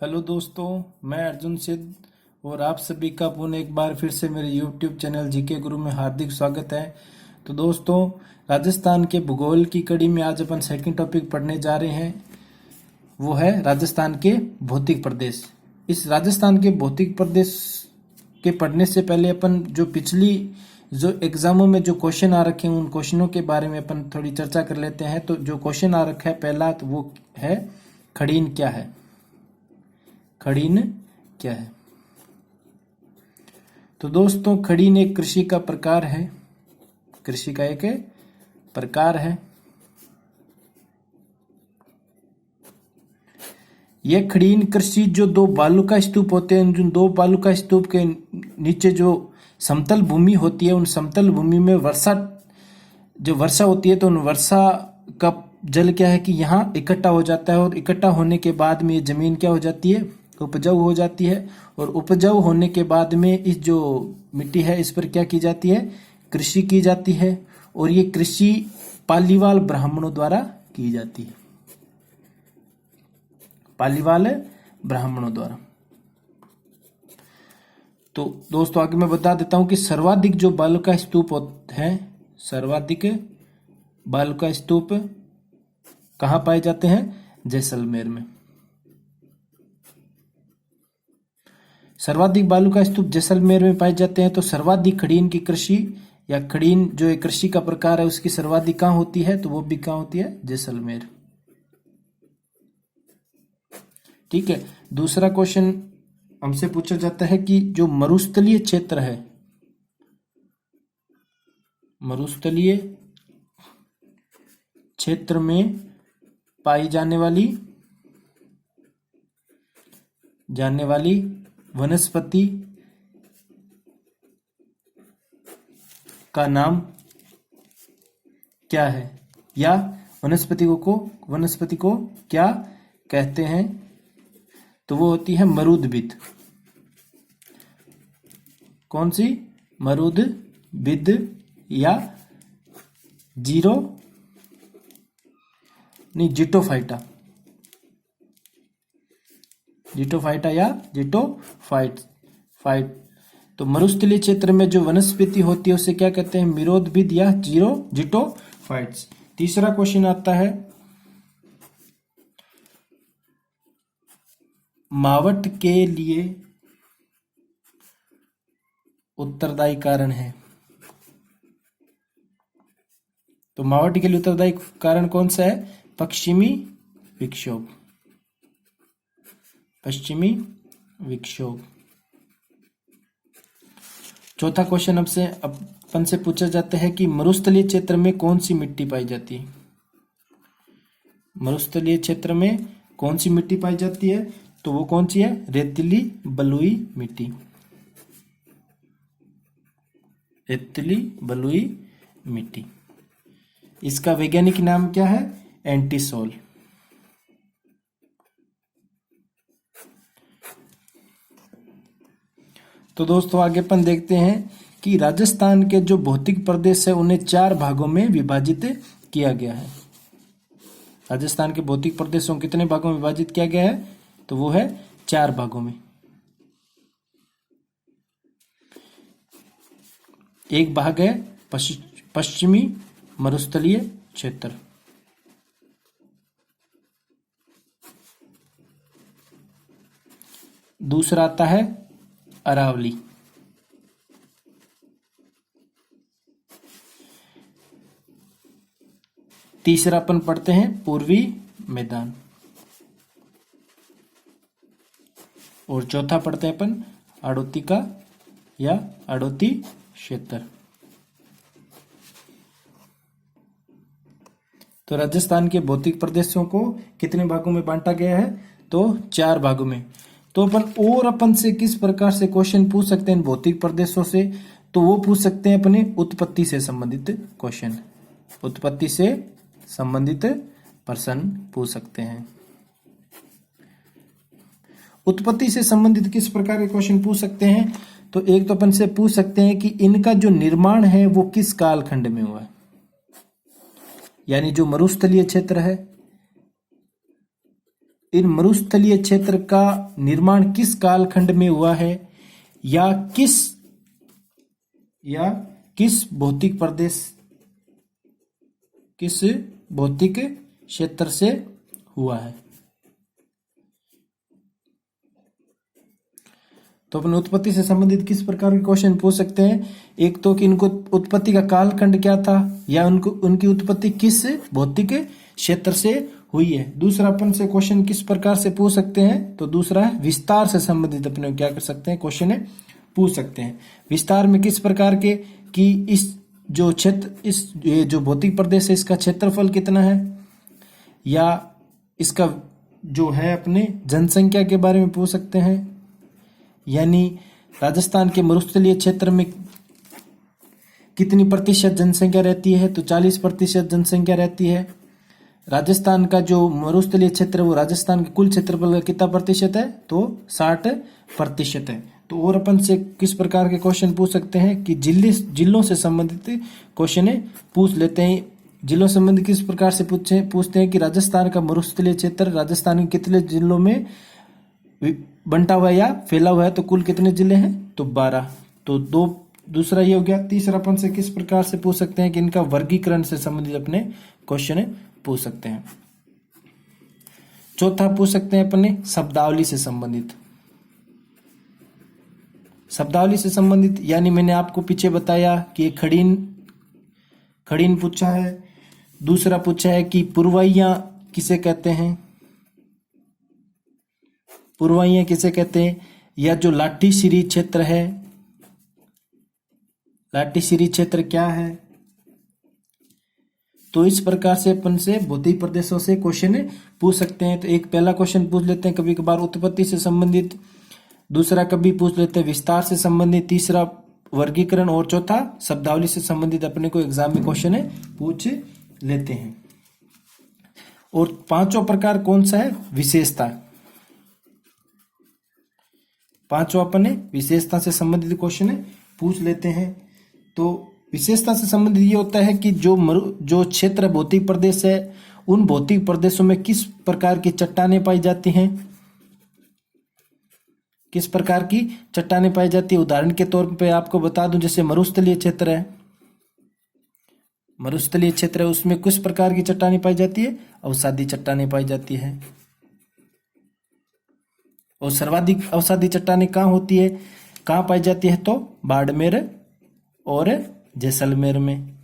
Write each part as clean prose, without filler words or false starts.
Hello दोस्तों, मैं अर्जुन सिद्ध और आप सभी का पुनः एक बार फिर से मेरे YouTube चैनल जीके गुरु में हार्दिक स्वागत है। तो दोस्तों, राजस्थान के भूगोल की कड़ी में आज अपन सेकंड टॉपिक पढ़ने जा रहे हैं। वो है राजस्थान के भौतिक प्रदेश। इस राजस्थान के भौतिक प्रदेश के पढ़ने से पहले अपन जो एग्जामों में जो क्वेश्चन आ रखे हैं उन क्वेश्चनों के बारे में अपन थोड़ी चर्चा कर लेते हैं। तो जो क्वेश्चन आ रखा है पहला, तो वो है खड़ीन क्या है। खड़ीन क्या है? तो दोस्तों, खड़ीन एक कृषि का प्रकार है। कृषि का एक प्रकार है। यह खड़ीन कृषि जो दो बालू का स्तूप होते हैं, जिन दो बालू का स्तूप के नीचे जो समतल भूमि होती है, उन समतल भूमि में वर्षा होती है, तो उन वर्षा का जल क्या है कि यहाँ इकट्ठा हो जाता है और इकट्ठा होने के बाद में ये जमीन क्या हो जाती है, उपजाऊ हो जाती है। और उपजाऊ होने के बाद में इस जो मिट्टी है इस पर क्या की जाती है, कृषि की जाती है। और ये कृषि पालीवाल ब्राह्मणों द्वारा की जाती है। पालीवाल ब्राह्मणों द्वारा। तो दोस्तों, आगे मैं बता देता हूं कि सर्वाधिक जो बालू का स्तूप है, सर्वाधिक बालू का स्तूप कहां पाए जाते हैं? जैसलमेर में। सर्वाधिक बालू का स्तूप जैसलमेर में पाए जाते हैं। तो सर्वाधिक खड़ीन की कृषि या खड़ीन जो एक कृषि का प्रकार है उसकी सर्वाधिक कहां होती है? तो वो भी कहां होती है? जैसलमेर। ठीक है। दूसरा क्वेश्चन हमसे पूछा जाता है कि जो मरुस्थलीय क्षेत्र है, मरुस्थलीय क्षेत्र में पाई जाने वाली वनस्पति का नाम क्या है, या वनस्पति को क्या कहते हैं? तो वो होती है मरुदबिद। कौन सी? मरुदबिद या जिटोफाइटा या जिटोफाइट। तो मरुस्थलीय क्षेत्र में जो वनस्पति होती है उसे क्या कहते हैं? मिरोदबिद या जिटोफाइट्स। तीसरा क्वेश्चन आता है, मावट के लिए उत्तरदायी कारण है। तो मावट के लिए उत्तरदायी कारण कौन सा है? पश्चिमी विक्षोभ। पश्चिमी विक्षोभ। चौथा क्वेश्चन अपन से पूछा जाता है कि मरुस्थलीय क्षेत्र में कौन सी मिट्टी पाई जाती है? मरुस्थलीय क्षेत्र में कौन सी मिट्टी पाई जाती है? तो वो कौन सी है? रेतीली बलुई मिट्टी। रेतीली बलुई मिट्टी। इसका वैज्ञानिक नाम क्या है? एंटीसोल। तो दोस्तों, आगे अपन देखते हैं कि राजस्थान के जो भौतिक प्रदेश है उन्हें 4 भागों में विभाजित किया गया है। राजस्थान के भौतिक प्रदेशों को कितने भागों में विभाजित किया गया है? तो वो है 4 भागों में। एक भाग है पश्चिमी मरुस्थलीय क्षेत्र। दूसरा आता है अरावली। तीसरा अपन पढ़ते हैं पूर्वी मैदान। और चौथा पढ़ते हैं अपन हाड़ौती का या हाड़ौती क्षेत्र। तो राजस्थान के भौतिक प्रदेशों को कितने भागों में बांटा गया है? तो 4 भागों में। तो अपन से किस प्रकार से क्वेश्चन पूछ सकते हैं भौतिक प्रदेशों से? तो वो पूछ सकते हैं अपने उत्पत्ति से संबंधित क्वेश्चन। उत्पत्ति से संबंधित प्रश्न पूछ सकते हैं। उत्पत्ति से संबंधित किस प्रकार के क्वेश्चन पूछ सकते हैं? तो एक तो अपन से पूछ सकते हैं कि इनका जो निर्माण है वो किस कालखंड में हुआ है। यानी जो मरुस्थलीय क्षेत्र है इन मरुस्थलीय क्षेत्र का निर्माण किस कालखंड में हुआ है, या किस भौतिक क्षेत्र से हुआ है। तो अपने उत्पत्ति से संबंधित किस प्रकार के क्वेश्चन पूछ सकते हैं। एक तो कि इनको उत्पत्ति का कालखंड क्या था, या उनकी उत्पत्ति किस भौतिक क्षेत्र से हुई है। दूसरा अपन से क्वेश्चन किस प्रकार से पूछ सकते हैं, तो दूसरा है विस्तार से संबंधित अपने क्या कर सकते हैं, क्वेश्चन है पूछ सकते हैं। विस्तार में किस प्रकार के कि इस जो भौतिक प्रदेश है इसका क्षेत्रफल कितना है, या इसका जो है अपने जनसंख्या के बारे में पूछ सकते हैं। यानी राजस्थान के मरुस्थलीय क्षेत्र में कितनी प्रतिशत जनसंख्या रहती है, तो 40% जनसंख्या रहती है। राजस्थान का जो मरुस्थलीय क्षेत्र है वो राजस्थान के कुल क्षेत्रफल का कितना प्रतिशत है, तो 60% है। तो और अपन से किस प्रकार के क्वेश्चन पूछ सकते हैं कि जिलों से संबंधित क्वेश्चन पूछ लेते हैं। जिलों से संबंधित किस प्रकार से पूछते हैं कि राजस्थान का मरुस्थलीय क्षेत्र राजस्थान के कितने जिलों में बंटा हुआ या फैला हुआ है, तो कुल कितने जिले हैं, तो 12। तो दूसरा ये हो गया। तीसरा अपन से किस प्रकार से पूछ सकते हैं कि इनका वर्गीकरण से संबंधित अपने क्वेश्चन पूछ सकते हैं। चौथा पूछ सकते हैं अपने शब्दावली से संबंधित। शब्दावली से संबंधित यानी मैंने आपको पीछे बताया कि खड़ीन पूछा है। दूसरा पूछा है कि पुरवैया किसे कहते हैं, पुरवैया किसे कहते हैं, या जो लाठीश्री क्षेत्र है, लाठीश्री क्षेत्र क्या है। तो इस प्रकार से अपन से भौतिक प्रदेशों से क्वेश्चन पूछ सकते हैं। तो एक पहला क्वेश्चन पूछ लेते हैं कभी कभार उत्पत्ति से संबंधित, दूसरा कभी पूछ लेते हैं विस्तार से संबंधित, तीसरा वर्गीकरण, और चौथा शब्दावली से संबंधित अपने को एग्जाम में क्वेश्चन पूछ लेते हैं। और पांचों प्रकार कौन सा है, विशेषता। पांचों अपने विशेषता से संबंधित क्वेश्चन पूछ लेते हैं। तो विशेषता से संबंधित ये होता है कि जो क्षेत्र भौतिक प्रदेश है उन भौतिक प्रदेशों में किस प्रकार की चट्टानें पाई जाती हैं, किस प्रकार की चट्टानें पाई जाती है। उदाहरण के तौर पे आपको बता दूं, जैसे मरुस्थलीय क्षेत्र है, मरुस्थलीय क्षेत्र है उसमें किस प्रकार की चट्टानें पाई जाती है, अवसादी चट्टानें पाई जाती है। और सर्वाधिक अवसादी चट्टानें कहाँ होती है, कहाँ पाई जाती है, तो बाड़मेर और जैसलमेर में।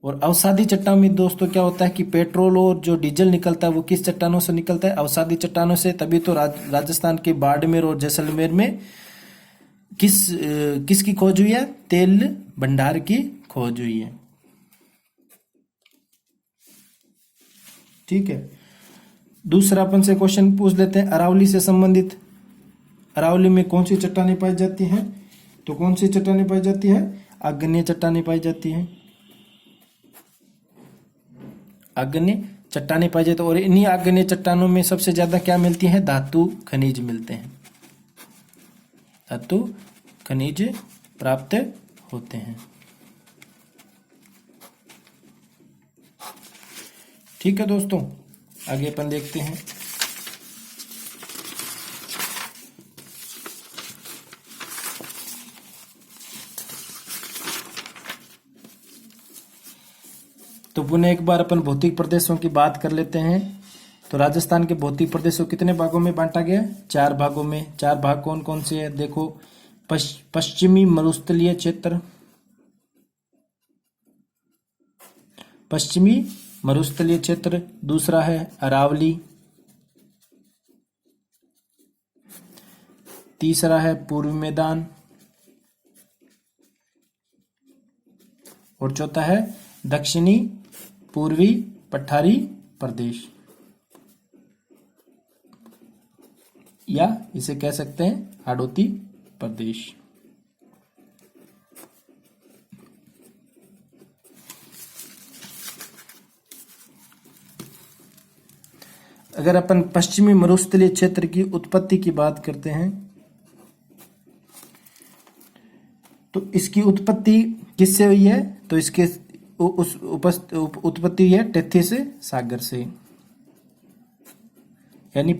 और अवसादी चट्टान में दोस्तों क्या होता है कि पेट्रोल और जो डीजल निकलता है वो किस चट्टानों से निकलता है, अवसादी चट्टानों से। तभी तो राजस्थान के बाड़मेर और जैसलमेर में किसकी खोज हुई है, तेल भंडार की खोज हुई है। ठीक है। दूसरा अपन से क्वेश्चन पूछ लेते हैं अरावली से संबंधित। अरावली में कौन सी चट्टानें पाई जाती हैं, तो कौन सी चट्टानें पाई जाती है, आग्नेय चट्टानें पाई जाती हैं, आग्नेय चट्टानें पाई जाती है। और इन्हीं आग्नेय चट्टानों में सबसे ज्यादा क्या मिलती है, धातु खनिज मिलते हैं, धातु खनिज प्राप्त होते हैं। ठीक है दोस्तों, आगे अपन देखते हैं। तो पुनः एक बार अपन भौतिक प्रदेशों की बात कर लेते हैं। तो राजस्थान के भौतिक प्रदेशों कितने भागों में बांटा गया, 4 भागों में। 4 भाग कौन कौन से हैं, देखो पश्चिमी मरुस्थलीय क्षेत्र, पश्चिमी मरुस्थलीय क्षेत्र। दूसरा है अरावली, तीसरा है पूर्वी मैदान, और चौथा है दक्षिणी पूर्वी पठारी प्रदेश, या इसे कह सकते हैं हाड़ौती प्रदेश। अगर अपन पश्चिमी मरुस्थलीय क्षेत्र की उत्पत्ति की बात करते हैं तो इसकी उत्पत्ति किससे हुई है, तो इसके उत्पत्ति हुई है टेथिस सागर से। यानी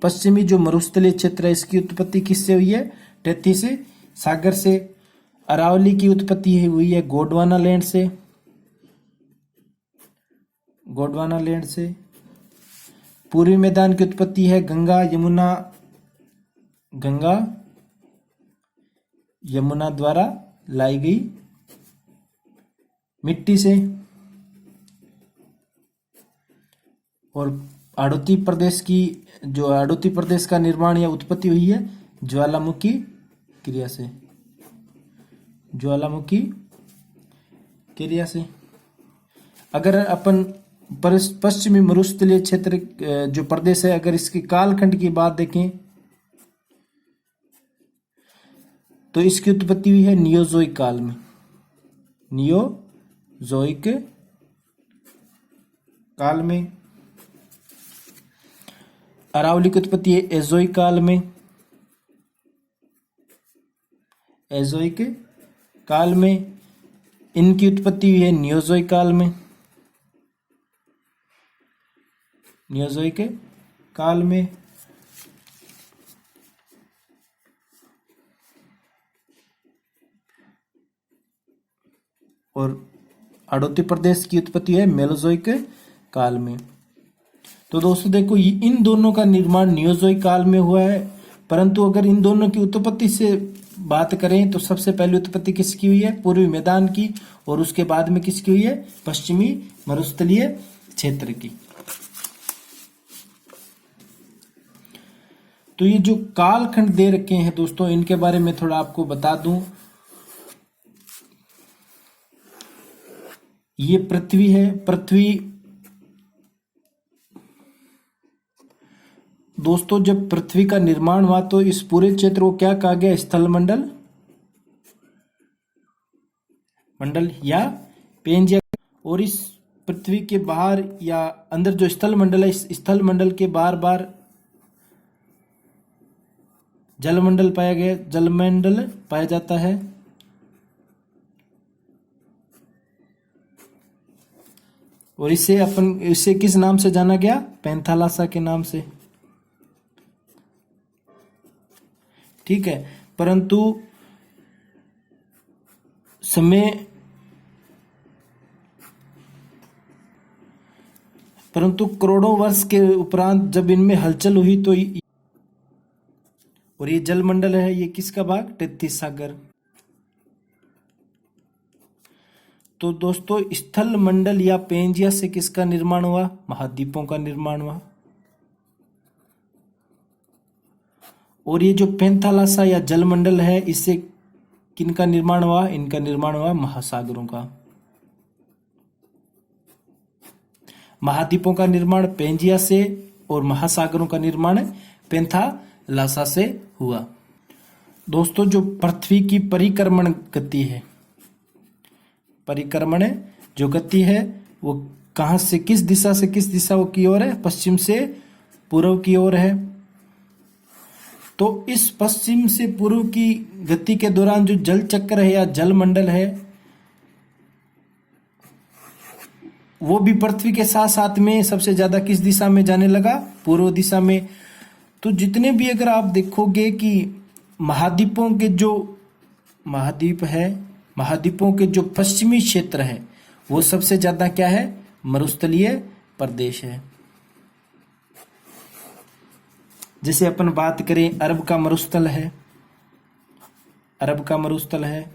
पश्चिमी जो मरुस्थलीय क्षेत्र है इसकी उत्पत्ति किससे हुई है? टेथिस सागर से। अरावली की उत्पत्ति हुई है गोंडवाना लैंड से, गोंडवाना लैंड से। पूर्वी मैदान की उत्पत्ति है गंगा यमुना द्वारा लाई गई मिट्टी से। और हाड़ौती प्रदेश का निर्माण या उत्पत्ति हुई है ज्वालामुखी क्रिया से, ज्वालामुखी क्रिया से। अगर अपन पश्चिमी मरुस्थलीय क्षेत्र जो प्रदेश है, अगर इसके कालखंड की बात देखें तो इसकी उत्पत्ति हुई है नियोजोइक काल में, नियोजोइक काल में। अरावली की उत्पत्ति है एजोइक काल में, एजोइक काल में। इनकी उत्पत्ति हुई है नियोजोइक काल में, नियोजोइक काल में। और हाड़ौती प्रदेश की उत्पत्ति है मेलोजोइक काल में। तो दोस्तों देखो, इन दोनों का निर्माण नियोजोइक काल में हुआ है, परंतु अगर इन दोनों की उत्पत्ति से बात करें तो सबसे पहली उत्पत्ति किसकी हुई है? पूर्वी मैदान की, और उसके बाद में किसकी हुई है? पश्चिमी मरुस्थलीय क्षेत्र की। तो ये जो कालखंड दे रखे हैं दोस्तों, इनके बारे में थोड़ा आपको बता दूं। ये पृथ्वी है, पृथ्वी दोस्तों जब पृथ्वी का निर्माण हुआ तो इस पूरे क्षेत्र को क्या कहा गया? स्थल मंडल या पेंजिया। और इस पृथ्वी के बाहर या अंदर जो स्थल मंडल है, इस स्थल मंडल के बार बार जलमंडल पाया जाता है। और इसे किस नाम से जाना गया? पैंथालासा के नाम से, ठीक है। परंतु करोड़ों वर्ष के उपरांत जब इनमें हलचल हुई तो और ये जलमंडल है, ये किसका भाग? टेथिस सागर। तो दोस्तों स्थल मंडल या पेंजिया से किसका निर्माण हुआ? महाद्वीपों का निर्माण हुआ। और ये जो पैंथालासा या जलमंडल है, इससे किनका निर्माण हुआ? इनका निर्माण हुआ महासागरों का। महाद्वीपों का निर्माण पेंजिया से और महासागरों का निर्माण पैंथालासा से हुआ। दोस्तों जो पृथ्वी की परिक्रमण गति है, परिक्रमण जो गति है वो कहां से किस दिशा की ओर है? पश्चिम से पूर्व की ओर है। तो इस पश्चिम से पूर्व की गति के दौरान जो जल चक्र है या जल मंडल है, वो भी पृथ्वी के साथ साथ में सबसे ज्यादा किस दिशा में जाने लगा? पूर्व दिशा में। तो जितने भी अगर आप देखोगे कि महाद्वीपों के जो महाद्वीप है, महाद्वीपों के जो पश्चिमी क्षेत्र है, वो सबसे ज्यादा क्या है? मरुस्थलीय प्रदेश है। जैसे अपन बात करें अरब का मरुस्थल है, अरब का मरुस्थल है।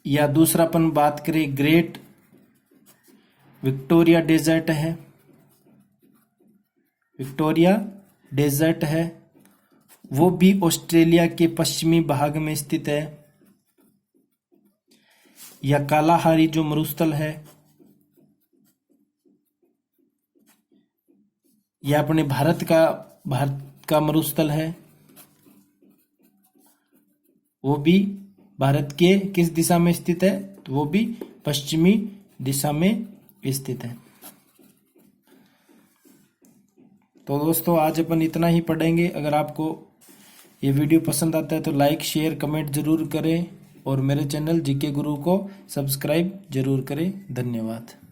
या दूसरा अपन बात करें ग्रेट विक्टोरिया डेजर्ट है, विक्टोरिया डेजर्ट है, वो भी ऑस्ट्रेलिया के पश्चिमी भाग में स्थित है। या कालाहारी जो मरुस्थल है, यह अपने भारत का मरुस्थल है, वो भी भारत के किस दिशा में स्थित है? तो वो भी पश्चिमी दिशा में स्थित है। तो दोस्तों आज अपन इतना ही पढ़ेंगे। अगर आपको ये वीडियो पसंद आता है तो लाइक शेयर कमेंट जरूर करें और मेरे चैनल जीके गुरु को सब्सक्राइब जरूर करें। धन्यवाद।